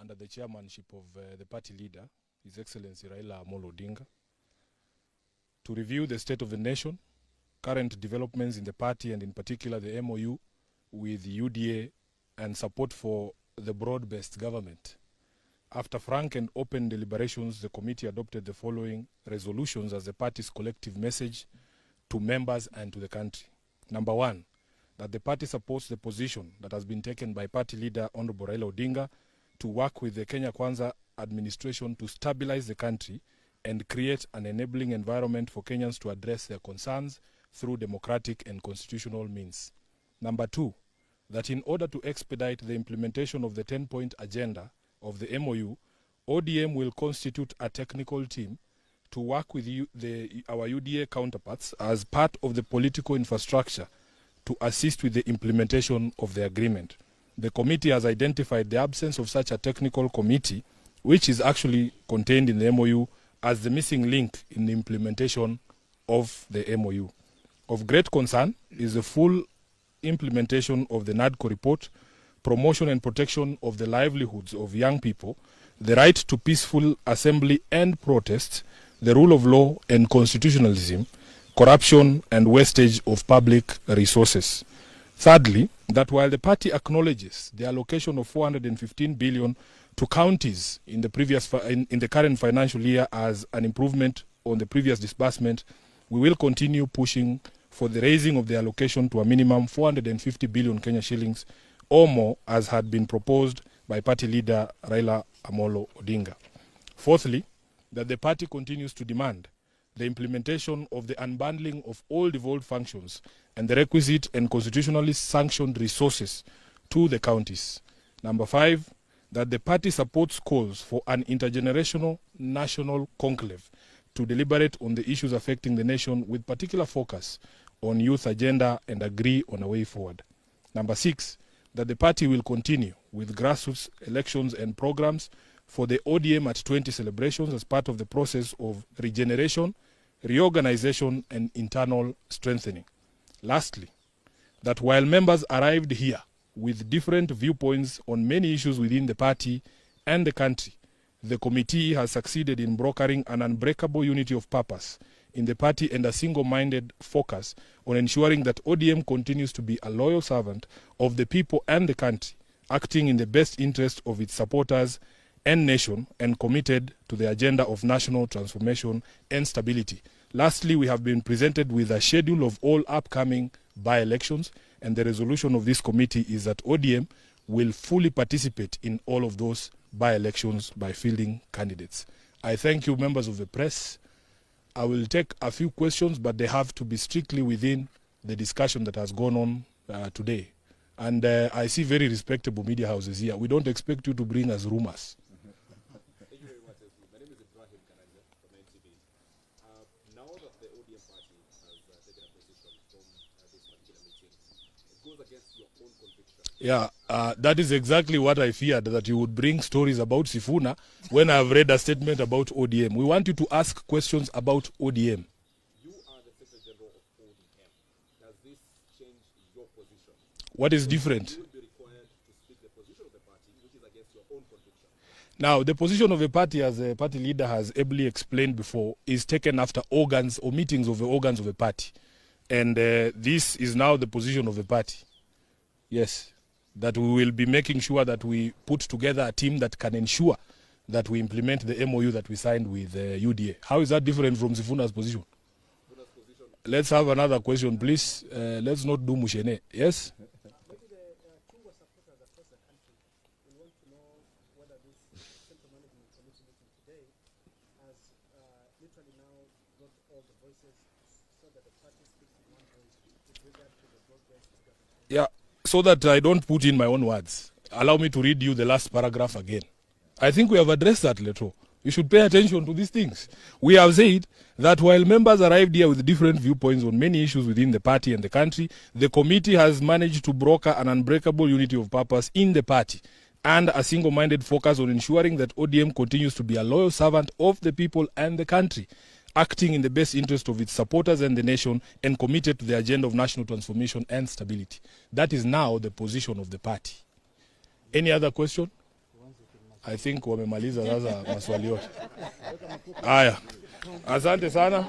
under the chairmanship of the party leader, His Excellency Raila Amolo Odinga, to review the state of the nation, current developments in the party, and in particular the MOU with the UDA and support for the broad-based government. After frank and open deliberations, the committee adopted the following resolutions as the party's collective message to members and to the country. Number one, that the party supports the position that has been taken by party leader Honorable Raila Odinga to work with the Kenya Kwanza administration to stabilize the country and create an enabling environment for Kenyans to address their concerns through democratic and constitutional means. Number two, that in order to expedite the implementation of the 10-point agenda of the MOU, ODM will constitute a technical team to work with our UDA counterparts as part of the political infrastructure to assist with the implementation of the agreement. The committee has identified the absence of such a technical committee, which is actually contained in the MOU, as the missing link in the implementation of the MOU. Of great concern is the full implementation of the NADCO report, promotion and protection of the livelihoods of young people, the right to peaceful assembly and protest, the rule of law and constitutionalism, corruption and wastage of public resources. Thirdly, that while the party acknowledges the allocation of 415 billion to counties in the current financial year as an improvement on the previous disbursement, we will continue pushing for the raising of the allocation to a minimum 450 billion Kenya shillings or more, as had been proposed by party leader Raila Amolo Odinga. Fourthly, that the party continues to demand the implementation of the unbundling of all devolved functions and the requisite and constitutionally sanctioned resources to the counties. Number five, that the party supports calls for an intergenerational national conclave to deliberate on the issues affecting the nation with particular focus on youth agenda and agree on a way forward. Number six, that the party will continue with grassroots elections and programs for the ODM at 20 celebrations as part of the process of regeneration, reorganization, and internal strengthening. Lastly, that while members arrived here with different viewpoints on many issues within the party and the country, the committee has succeeded in brokering an unbreakable unity of purpose in the party and a single-minded focus on ensuring that ODM continues to be a loyal servant of the people and the country, acting in the best interest of its supporters and nation, and committed to the agenda of national transformation and stability. Lastly, we have been presented with a schedule of all upcoming by-elections, and the resolution of this committee is that ODM will fully participate in all of those by-elections by fielding candidates. I thank you, members of the press. I will take a few questions, but they have to be strictly within the discussion that has gone on today. And I see very respectable media houses here. We don't expect you to bring us rumors. Thank you very much. My name is Ibrahim Kananja from NTV. Now that the ODM party has taken a position from this particular meeting, it goes against your own conviction. Yeah, that is exactly what I feared, that you would bring stories about Sifuna when I've read a statement about ODM. We want you to ask questions about ODM. You are the Secretary General of ODM. Does this change your position? What is different? You will be required to speak the position of the party, which is against your own conviction. Now, the position of the party, as the party leader has ably explained before, is taken after organs or meetings of the organs of the party. And this is now the position of the party. Yes. That we will be making sure that we put together a team that can ensure that we implement the MOU that we signed with UDA. How is that different from Sifuna's position? Let's have another question, please. Let's not do Mushene. Yes? Maybe the Chungwa supporters across the country will want to know whether this Central Management Committee meeting today has literally now got all the voices so that the party speaks in one voice with regard to the broad-based government. Yeah. So that I don't put in my own words, allow me to read you the last paragraph again. I think we have addressed that, Leto. You should pay attention to these things. We have said that while members arrived here with different viewpoints on many issues within the party and the country, the committee has managed to broker an unbreakable unity of purpose in the party and a single-minded focus on ensuring that ODM continues to be a loyal servant of the people and the country, acting in the best interest of its supporters and the nation, and committed to the agenda of national transformation and stability. That is now the position of the party. Any other question? I think wamemaliza sasa maswali yote. Haya, asante sana.